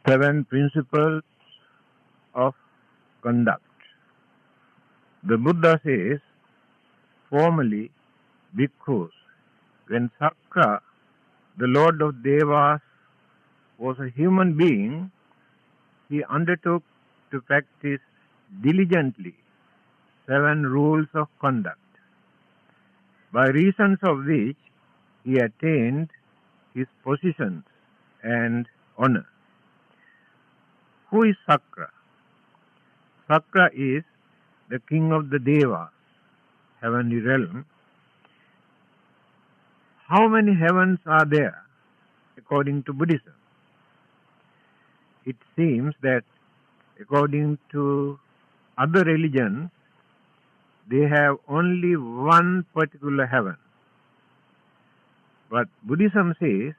Seven principles of conduct. The Buddha says, formerly, bhikkhus, when Sakra, the Lord of Devas, was a human being, he undertook to practice diligently 7 rules of conduct, by reasons of which he attained his positions and honor. Who is Sakra? Sakra is the king of the Devas, heavenly realm. How many heavens are there according to Buddhism? It seems that according to other religions, they have only one particular heaven. But Buddhism says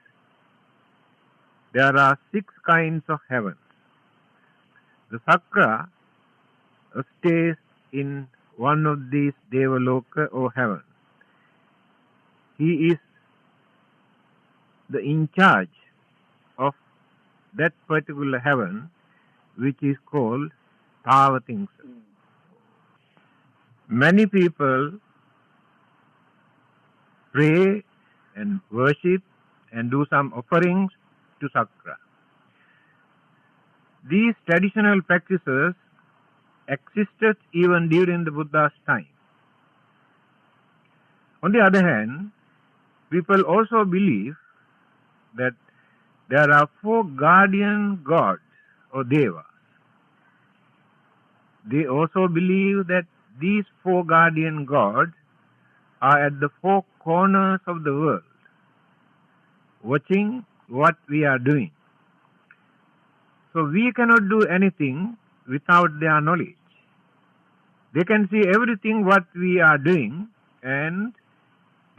there are 6 kinds of heavens. The Sakra stays in one of these Devaloka or heavens. He is the in charge of that particular heaven, which is called Tavatimsa. Many people pray and worship and do some offerings to Sakra. These traditional practices existed even during the Buddha's time. On the other hand, people also believe that there are 4 guardian gods or devas. They also believe that these 4 guardian gods are at the 4 corners of the world, watching what we are doing. So we cannot do anything without their knowledge. They can see everything what we are doing, and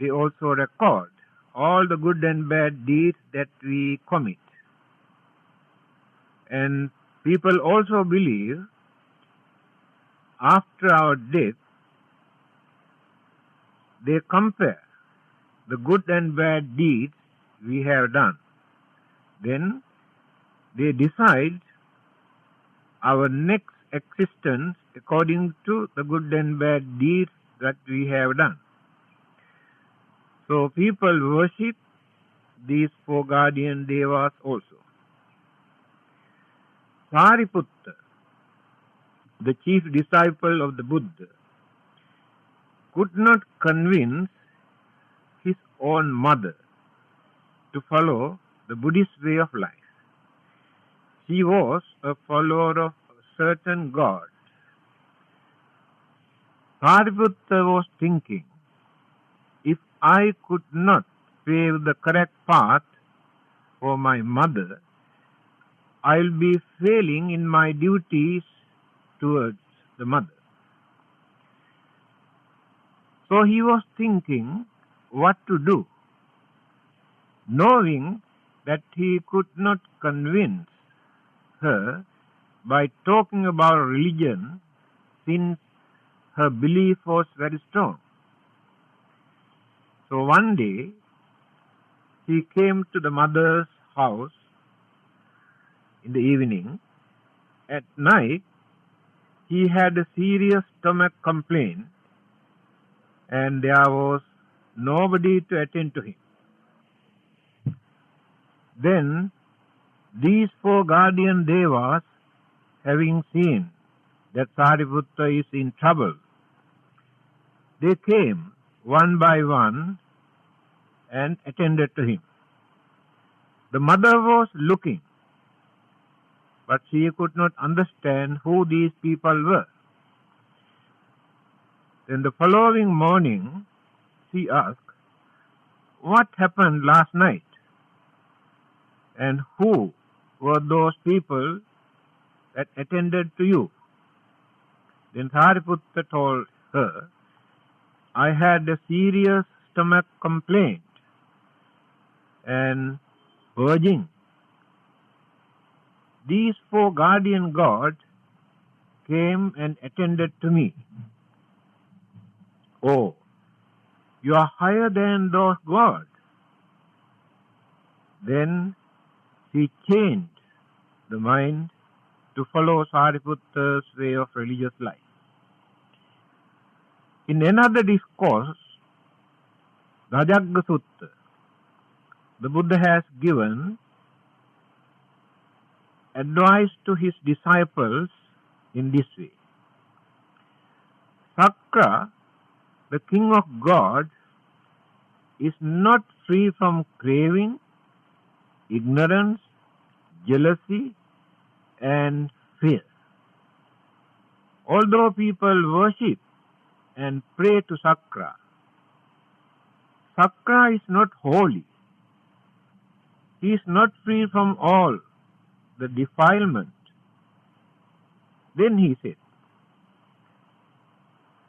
they also record all the good and bad deeds that we commit. And people also believe after our death, they compare the good and bad deeds we have done. Then they decide our next existence according to the good and bad deeds that we have done. So people worship these 4 guardian devas also. Sariputta, the chief disciple of the Buddha, could not convince his own mother to follow the Buddhist way of life. She was a follower of a certain god. Sariputta was thinking, if I could not pave the correct path for my mother, I will be failing in my duties towards the mother. So he was thinking what to do, knowing that he could not convince her by talking about religion, since her belief was very strong. So one day he came to the mother's house in the evening. At night he had a serious stomach complaint, and there was nobody to attend to him. Then these 4 guardian devas, having seen that Sariputta is in trouble, they came one by one and attended to him. The mother was looking, but she could not understand who these people were. Then the following morning she asked, what happened last night? And who were those people that attended to you? Then Sariputta told her, I had a serious stomach complaint and purging. These 4 guardian gods came and attended to me. Oh, you are higher than those gods. Then she changed the mind to follow Sariputta's way of religious life. In another discourse, Rajagga Sutta, the Buddha has given advice to his disciples in this way. Sakra, the king of God, is not free from craving, ignorance, jealousy, and fear. Although people worship and pray to Sakra, Sakra is not holy. He is not free from all the defilement. Then he said,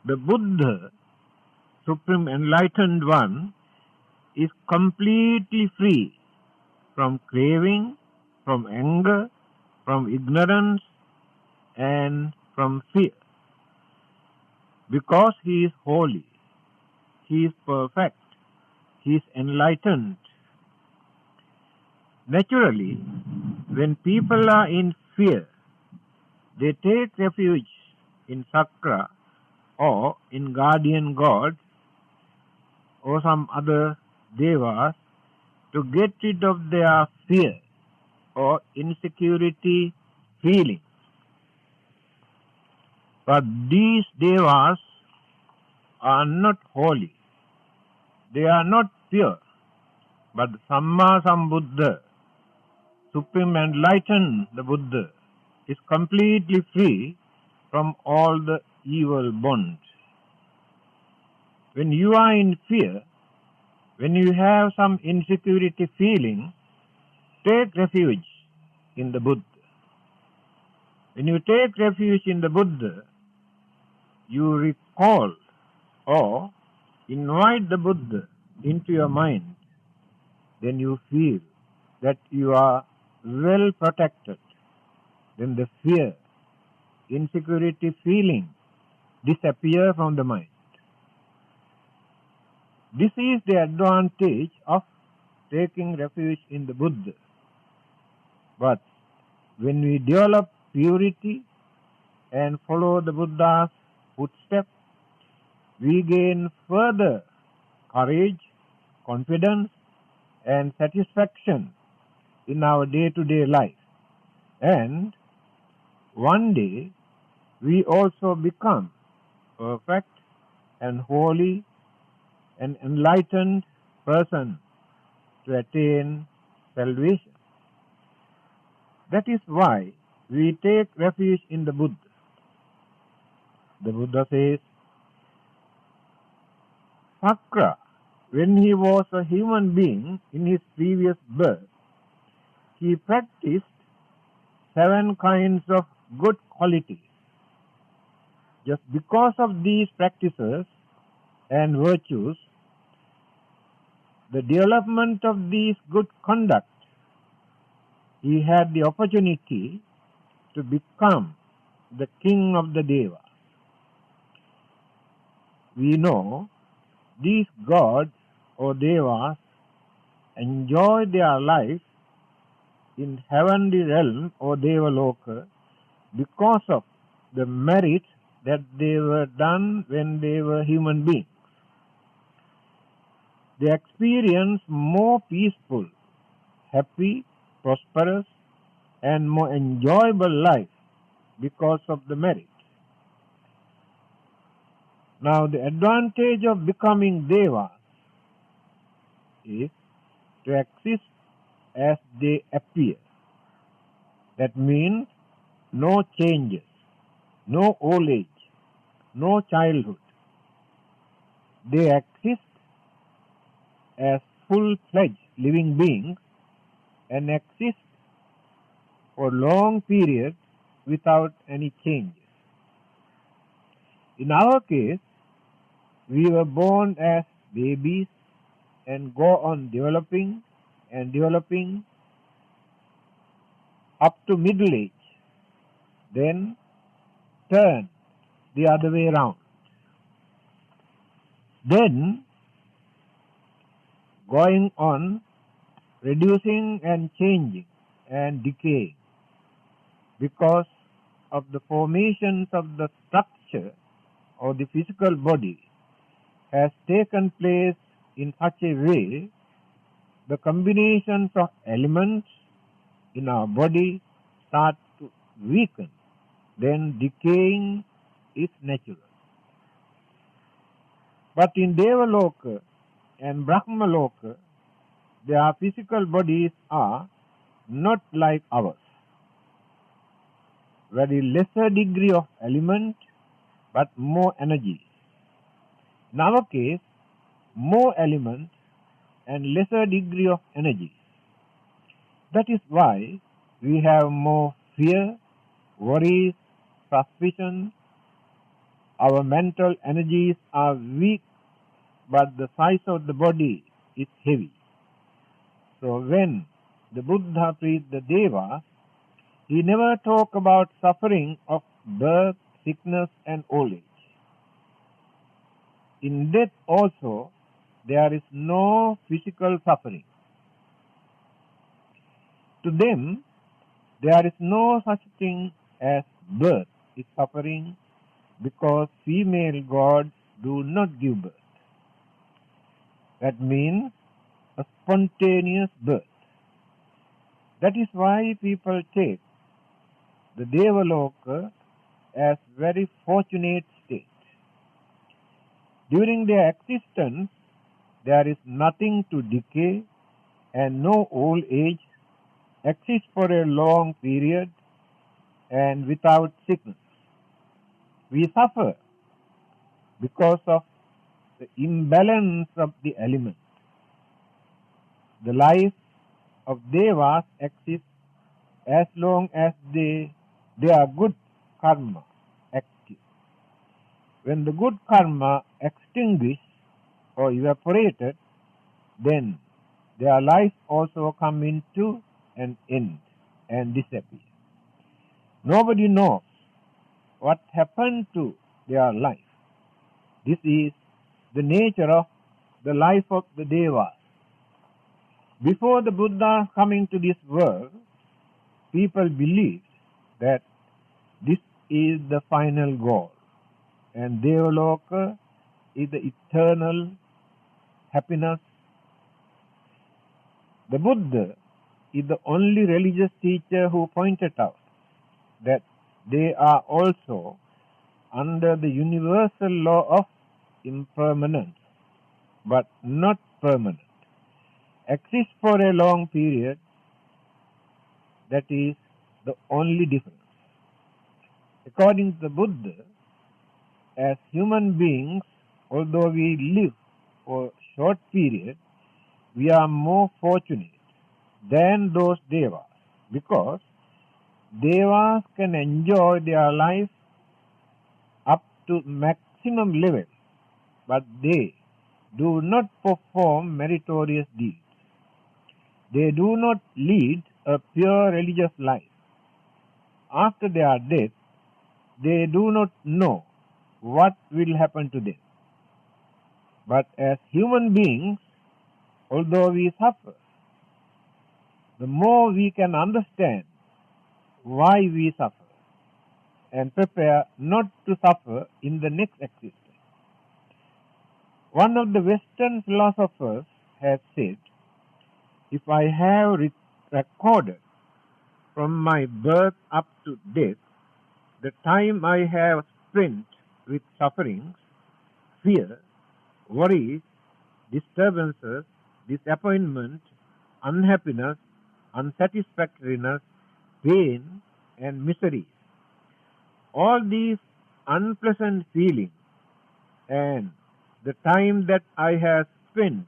the Buddha, Supreme Enlightened One, is completely free from craving, from anger, from ignorance, and from fear. Because he is holy, he is perfect, he is enlightened. Naturally, when people are in fear, they take refuge in Sakra or in guardian god or some other devas to get rid of their fear or insecurity feelings. But these devas are not holy. They are not pure. But Samma Sambuddha, Supreme Enlightened, the Buddha, is completely free from all the evil bonds. When you are in fear, when you have some insecurity feeling, take refuge in the Buddha. When you take refuge in the Buddha, you recall or invite the Buddha into your mind. Then you feel that you are well protected. Then the fear, insecurity feeling disappear from the mind. This is the advantage of taking refuge in the Buddha. But when we develop purity and follow the Buddha's footsteps, we gain further courage, confidence, and satisfaction in our day-to-day life. And one day, we also become perfect and holy and enlightened person to attain salvation. That is why we take refuge in the Buddha. The Buddha says, Sakra, when he was a human being in his previous birth, he practiced 7 kinds of good qualities. Just because of these practices and virtues, the development of these good conduct, he had the opportunity to become the king of the Devas. We know these gods or Devas enjoy their life in heavenly realm or Devaloka because of the merit that they were done when they were human beings. They experience more peaceful, happy, prosperous, and more enjoyable life because of the merit. Now, the advantage of becoming Devas is to exist as they appear. That means no changes, no old age, no childhood. They exist as full-fledged living beings and exist for long periods without any changes. In our case, we were born as babies and go on developing and developing up to middle age, then turn the other way around. Then going on reducing and changing and decaying. because of the formations of the structure or the physical body has taken place in such a way, the combinations of elements in our body start to weaken. Then decaying is natural. But in Devaloka and Brahmaloka, their physical bodies are not like ours. Very lesser degree of element, but more energy. In our case, more elements and lesser degree of energy. That is why we have more fear, worries, suspicion. Our mental energies are weak, but the size of the body is heavy. So when the Buddha preached the Devas, he never talked about suffering of birth, sickness and old age. In death also, there is no physical suffering. To them, there is no such thing as birth is suffering, because female gods do not give birth. That means a spontaneous birth. That is why people take the Devaloka as very fortunate state. During their existence, there is nothing to decay and no old age exists for a long period and without sickness. We suffer because of the imbalance of the elements. The life of Devas exists as long as they are good karma active. When the good karma extinguished or evaporated, then their life also come into an end and disappear. Nobody knows what happened to their life. This is the nature of the life of the Devas. Before the Buddha coming to this world, people believed that this is the final goal, and Devaloka is the eternal happiness. The Buddha is the only religious teacher who pointed out that they are also under the universal law of impermanence, but not permanent. Exist for a long period, that is the only difference. According to the Buddha, as human beings, although we live for a short period, we are more fortunate than those Devas, because Devas can enjoy their life up to maximum level, but they do not perform meritorious deeds. They do not lead a pure religious life. After their death, they do not know what will happen to them. But as human beings, although we suffer, the more we can understand why we suffer and prepare not to suffer in the next existence. One of the Western philosophers has said, if I have recorded from my birth up to death the time I have spent with sufferings, fear, worries, disturbances, disappointment, unhappiness, unsatisfactoriness, pain, and misery, all these unpleasant feelings, and the time that I have spent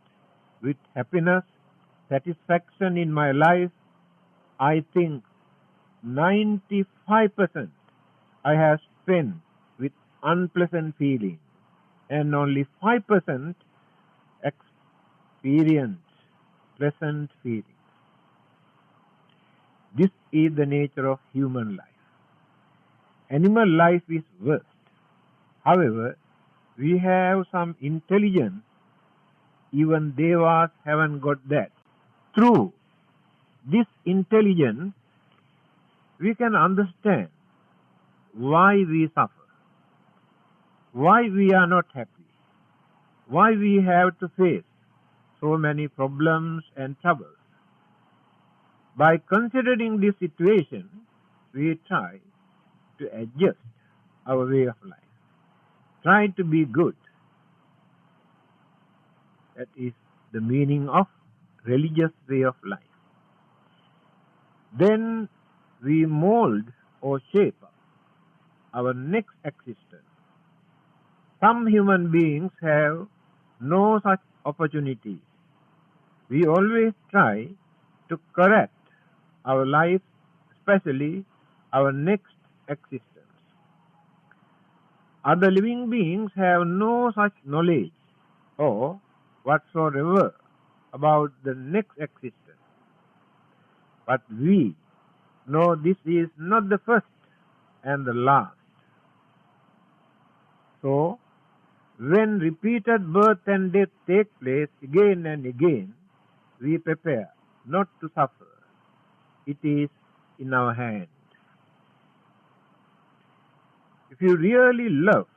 with happiness, satisfaction in my life, I think 95% I have spent with unpleasant feelings, and only 5% experience pleasant feelings. This is the nature of human life. Animal life is worst. However, we have some intelligence. Even Devas haven't got that. Through this intelligence, we can understand why we suffer, why we are not happy, why we have to face so many problems and troubles. By considering this situation, we try to adjust our way of life, try to be good. That is the meaning of religious way of life. Then we mold or shape our next existence. Some human beings have no such opportunities. We always try to correct our life, especially our next existence. Other living beings have no such knowledge or whatsoever about the next existence. But we know this is not the first and the last. So, when repeated birth and death take place again and again, we prepare not to suffer. It is in our hand. If you really love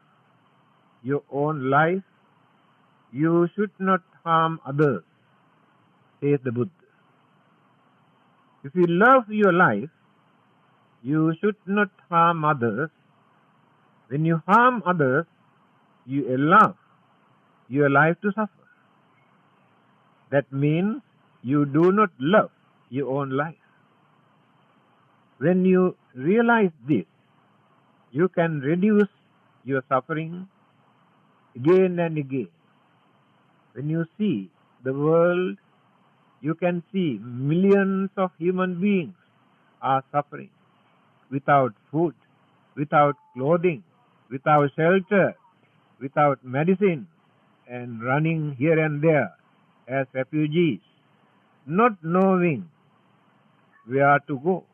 your own life, you should not harm others, says the Buddha. If you love your life, you should not harm others. When you harm others, you allow your life to suffer. That means you do not love your own life. When you realize this, you can reduce your suffering again and again. When you see the world, you can see millions of human beings are suffering without food, without clothing, without shelter, without medicine, and running here and there as refugees, not knowing where to go.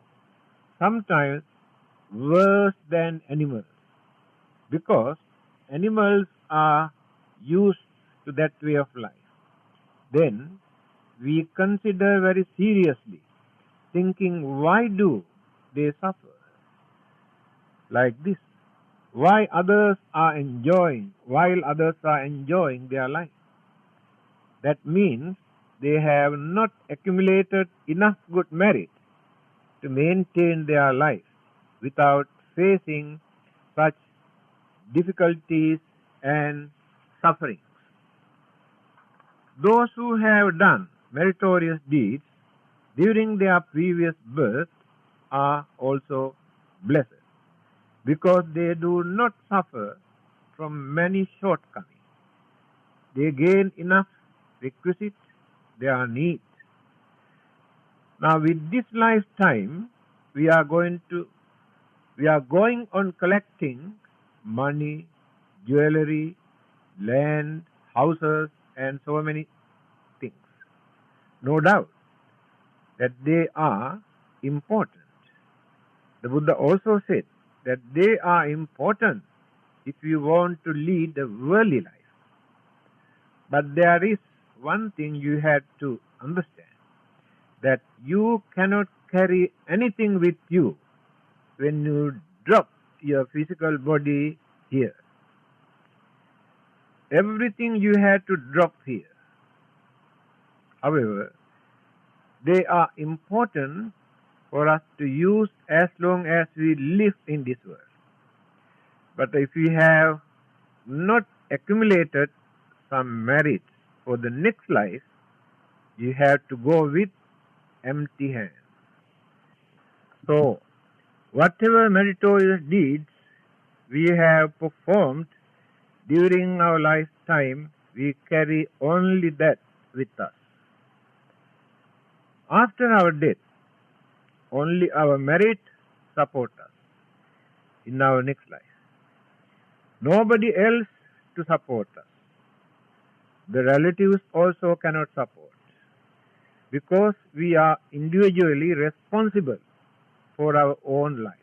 Sometimes worse than animals, because animals are used to that way of life. Then we consider very seriously, thinking, why do they suffer like this? Why others are enjoying, while others are enjoying their life? That means they have not accumulated enough good merit to maintain their life without facing such difficulties and sufferings. Those who have done meritorious deeds during their previous birth are also blessed, because they do not suffer from many shortcomings. They gain enough requisite their need. Now with this lifetime, we are going on collecting money, jewelry, land, houses, and so many things. No doubt that they are important. The Buddha also said that they are important if you want to lead a worldly life. But there is one thing you have to understand, that you cannot carry anything with you when you drop your physical body here. Everything you have to drop here. However, they are important for us to use as long as we live in this world. But if we have not accumulated some merit for the next life, you have to go with empty hands. So, whatever meritorious deeds we have performed during our lifetime, we carry only that with us. After our death, only our merit support us in our next life. Nobody else to support us. The relatives also cannot support, because we are individually responsible for our own life.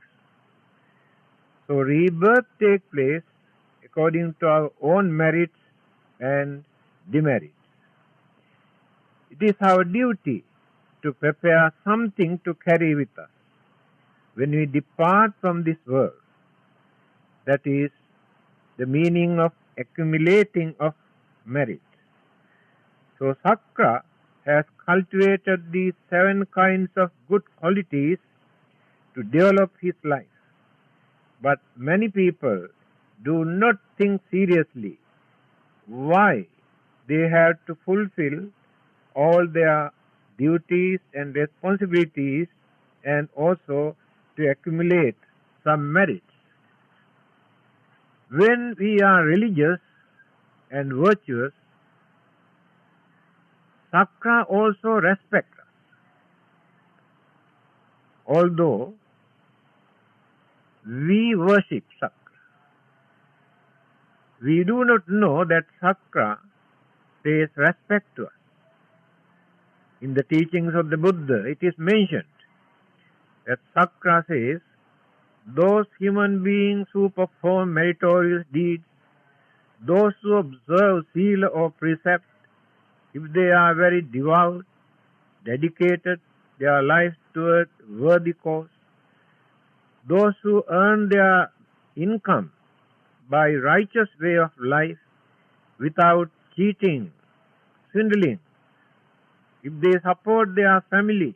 So rebirth takes place according to our own merits and demerits. It is our duty to prepare something to carry with us. when we depart from this world. That is the meaning of accumulating of merit. So Sakra has cultivated these 7 kinds of good qualities to develop his life. But many people do not think seriously why they have to fulfill all their duties and responsibilities and also to accumulate some merits. When we are religious and virtuous, Sakra also respects us. Although we worship Sakra, we do not know that Sakra pays respect to us. In the teachings of the Buddha, it is mentioned that Sakra says, those human beings who perform meritorious deeds, those who observe sila or precept, if they are very devout, dedicated their lives toward worthy cause, those who earn their income by righteous way of life without cheating, swindling, if they support their family,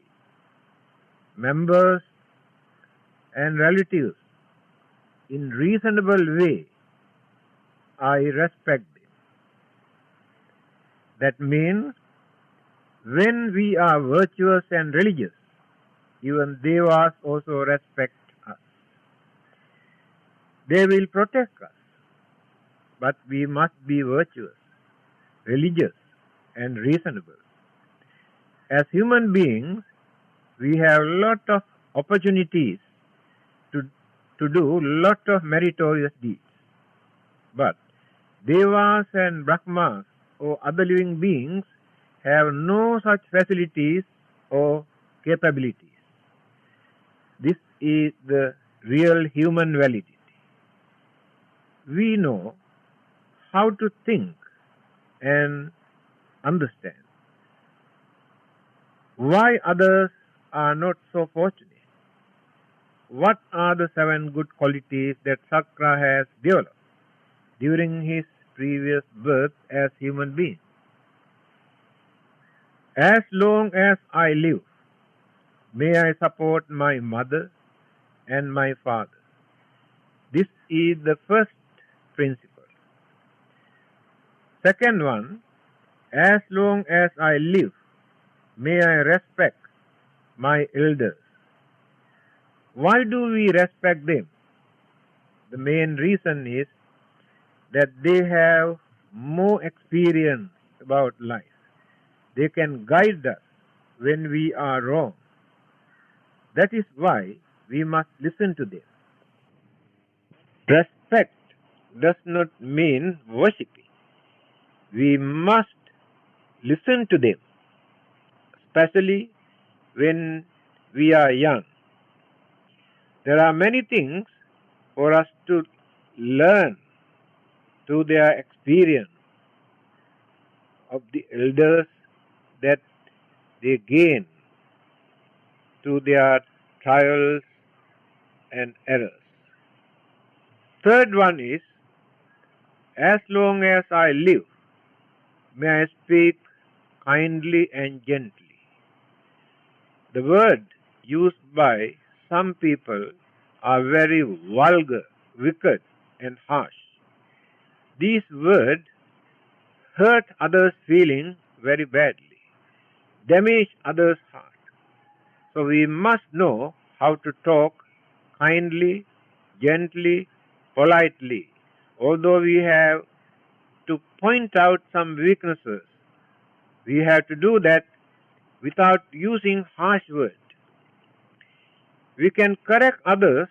members and relatives in reasonable way, I respect them. That means when we are virtuous and religious, even devas also respect us. They will protect us, but we must be virtuous, religious and reasonable. As human beings, we have lot of opportunities to do lot of meritorious deeds. But devas and brahmas or other living beings have no such facilities or capabilities. This is the real human validity. We know how to think and understand why others are not so fortunate. What are the 7 good qualities that Sakra has developed during his previous birth as human being? As long as I live, may I support my mother and my father. This is the first principle. Second one, as long as I live, may I respect my elders. Why do we respect them? The main reason is that they have more experience about life. They can guide us when we are wrong. That is why we must listen to them. Respect does not mean worshipping. We must listen to them, especially when we are young. There are many things for us to learn through their experience of the elders that they gain through their trials and errors. Third one is, as long as I live, may I speak kindly and gently. The word used by some people are very vulgar, wicked, and harsh. These words hurt others' feelings very badly, damage others' heart. So we must know how to talk kindly, gently, politely. Although we have to point out some weaknesses, we have to do that without using harsh words. We can correct others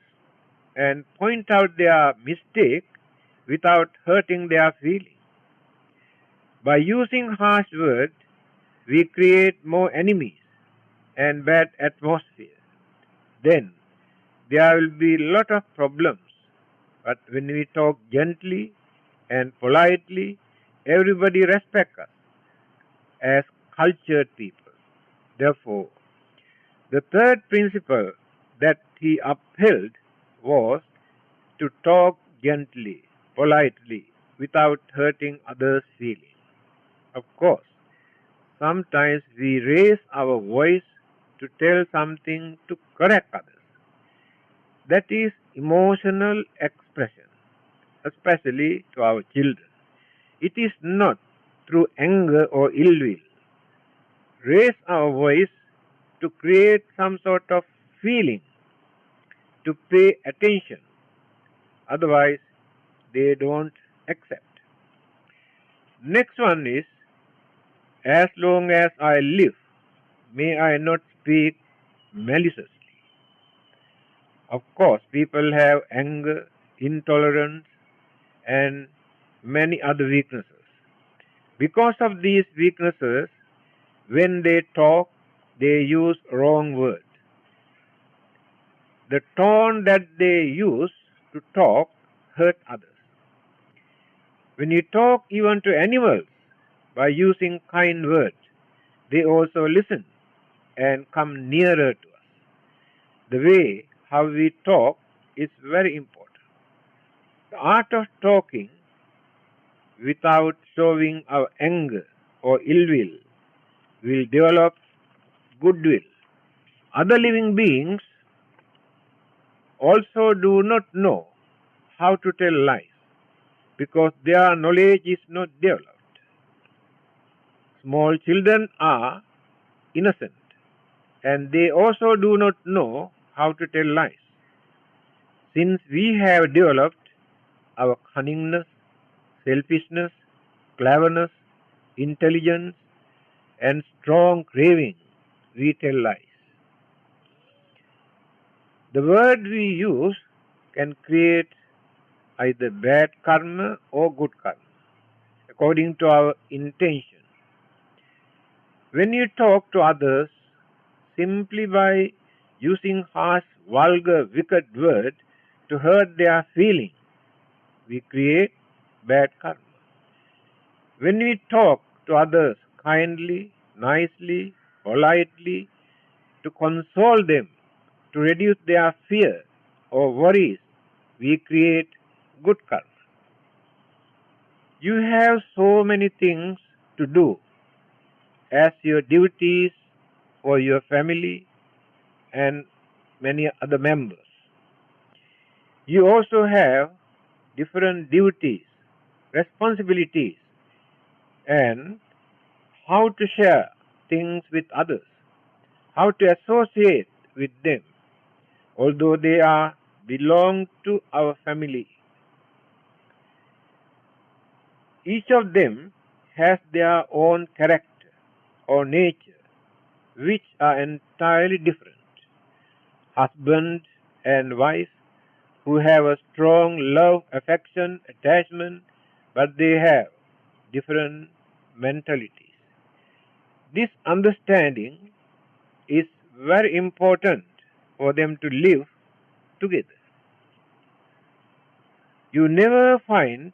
and point out their mistake without hurting their feelings. By using harsh words, we create more enemies and bad atmosphere. Then there will be a lot of problems. But when we talk gently and politely, everybody respects us as cultured people. Therefore, the third principle that he upheld was to talk gently, politely, without hurting others' feelings. Of course, sometimes we raise our voice to tell something to correct others. That is emotional expression, especially to our children. It is not through anger or ill will. Raise our voice to create some sort of feeling, to pay attention. Otherwise, they don't accept. Next one is, as long as I live, may I not speak maliciously. Of course, people have anger, intolerance, and many other weaknesses. Because of these weaknesses, when they talk, they use wrong words. The tone that they use to talk hurt others. When you talk even to animals by using kind words, they also listen and come nearer to us. The way how we talk is very important. The art of talking without showing our anger or ill will develop goodwill. Other living beings also do not know how to tell lies because their knowledge is not developed. Small children are innocent and they also do not know how to tell lies. Since we have developed our cunningness, selfishness, cleverness, intelligence, and strong craving, we tell lies. The word we use can create either bad karma or good karma, according to our intention. When you talk to others simply by using harsh, vulgar, wicked words to hurt their feelings, we create bad karma. When we talk to others kindly, nicely, politely, to console them, to reduce their fear or worries, we create good karma. You have so many things to do as your duties for your family and many other members. You also have different duties, responsibilities, and how to share things with others, how to associate with them, although they are belong to our family. Each of them has their own character or nature, which are entirely different. Husband and wife who have a strong love, affection, attachment, but they have different mentalities. This understanding is very important for them to live together. You never find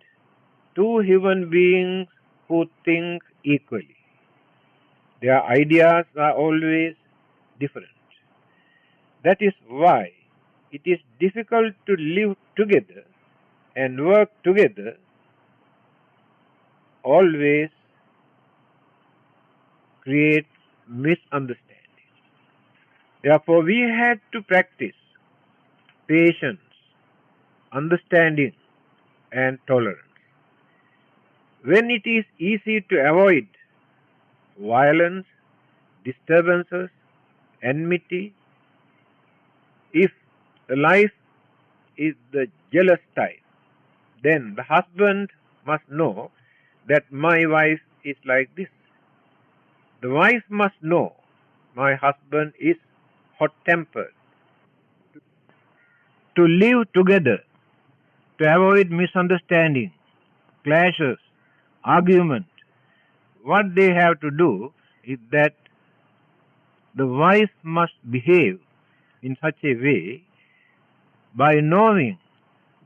two human beings who think equally. Their ideas are always different. That is why it is difficult to live together and work together, always create misunderstanding. Therefore, we had to practice patience, understanding, and tolerance. When it is easy to avoid violence, disturbances, enmity, if the life is the jealous type, then the husband must know that my wife is like this. The wife must know my husband is hot tempered. To live together, to avoid misunderstanding, clashes, argument, what they have to do is that the wife must behave in such a way by knowing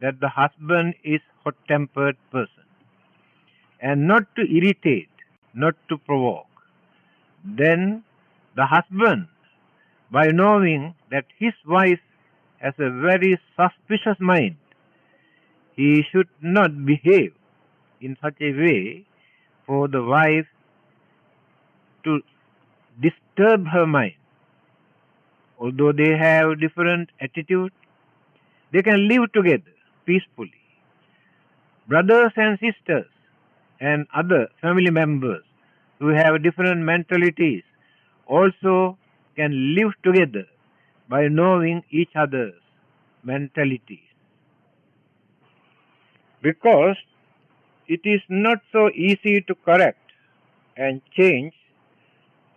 that the husband is hot tempered person and not to irritate, not to provoke. Then the husband by knowing that his wife has a very suspicious mind, he should not behave in such a way for the wife to disturb her mind. Although they have different attitudes, they can live together peacefully. Brothers and sisters and other family members who have different mentalities also can live together by knowing each other's mentalities. Because it is not so easy to correct and change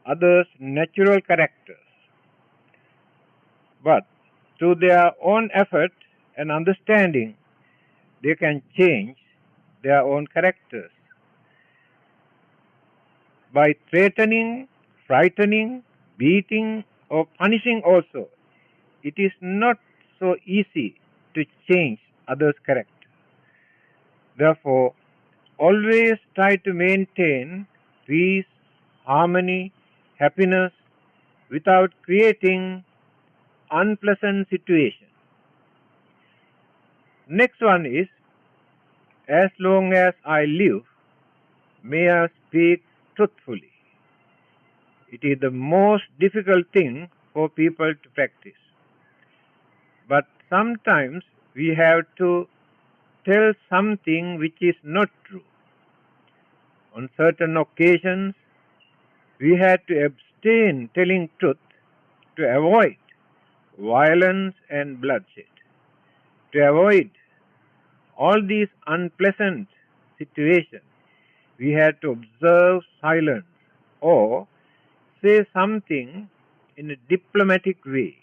others' natural characters, but through their own effort and understanding, they can change their own characters. By threatening, frightening, beating, or punishing also, it is not so easy to change others' character. Therefore, always try to maintain peace, harmony, happiness without creating unpleasant situations. Next one is, as long as I live, may I speak truthfully. It is the most difficult thing for people to practice. But sometimes we have to tell something which is not true. On certain occasions, we had to abstain telling truth to avoid violence and bloodshed. To avoid all these unpleasant situations, we had to observe silence or say something in a diplomatic way.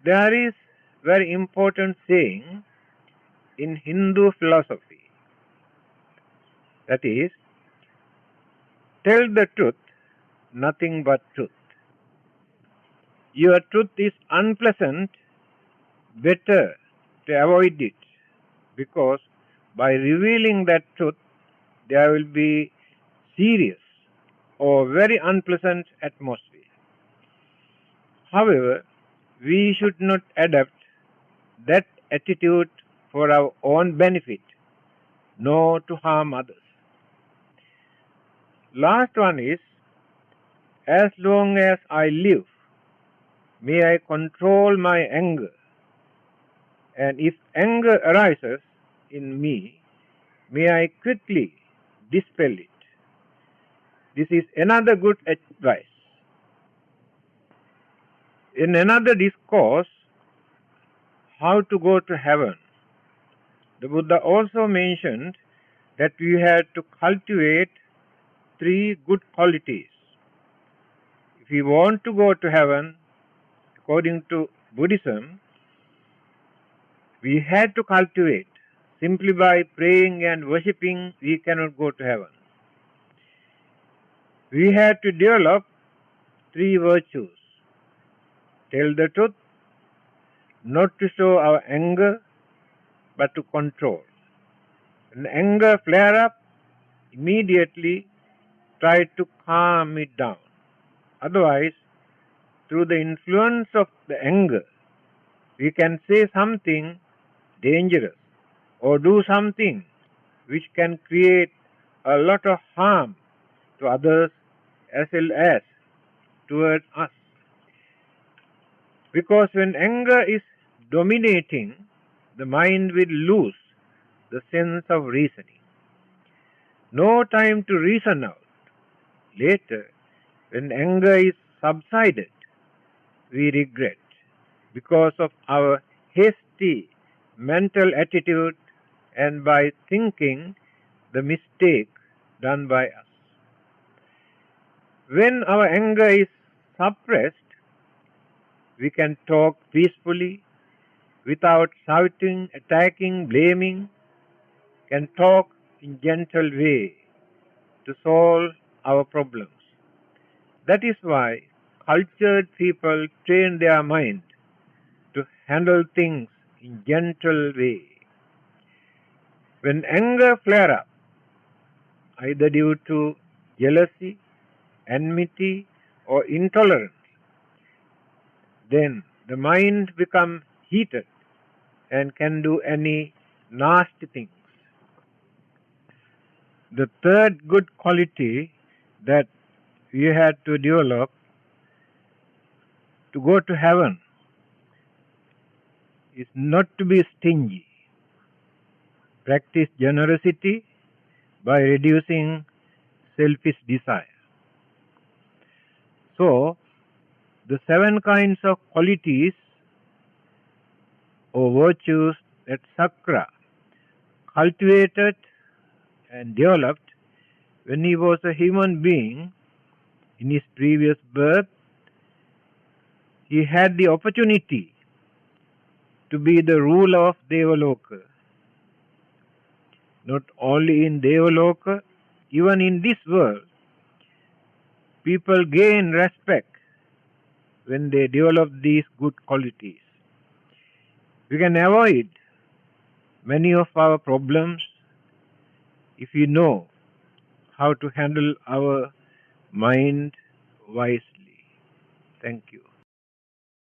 There is very important saying in Hindu philosophy, that is, tell the truth, nothing but truth. Your truth is unpleasant, better to avoid it, because by revealing that truth, there will be serious or very unpleasant atmosphere. However, we should not adopt that attitude for our own benefit, nor to harm others. Last one is, as long as I live, may I control my anger, and if anger arises in me, may I quickly dispel it. This is another good advice. In another discourse, How to Go to Heaven, the Buddha also mentioned that we had to cultivate 3 good qualities. If we want to go to heaven, according to Buddhism, we had to cultivate. Simply by praying and worshipping, we cannot go to heaven. We had to develop 3 virtues. Tell the truth, not to show our anger, but to control. When anger flare up, immediately try to calm it down. Otherwise, through the influence of the anger, we can say something dangerous or do something which can create a lot of harm to others as well as towards us. Because when anger is dominating, the mind will lose the sense of reasoning. No time to reason out. Later, when anger is subsided, we regret because of our hasty mental attitude and by thinking the mistake done by us. When our anger is suppressed, we can talk peacefully without shouting, attacking, blaming, can talk in gentle way to solve our problems. That is why cultured people train their mind to handle things in gentle way. When anger flare up, either due to jealousy, enmity, or intolerance, then the mind becomes heated and can do any nasty things. The third good quality that we had to develop to go to heaven is not to be stingy. Practice generosity by reducing selfish desire. So, the 7 kinds of qualities or virtues that Sakra cultivated and developed when he was a human being in his previous birth, he had the opportunity to be the ruler of Devaloka. Not only in Devaloka, even in this world, people gain respect when they develop these good qualities. We can avoid many of our problems if we know how to handle our mind wisely. Thank you.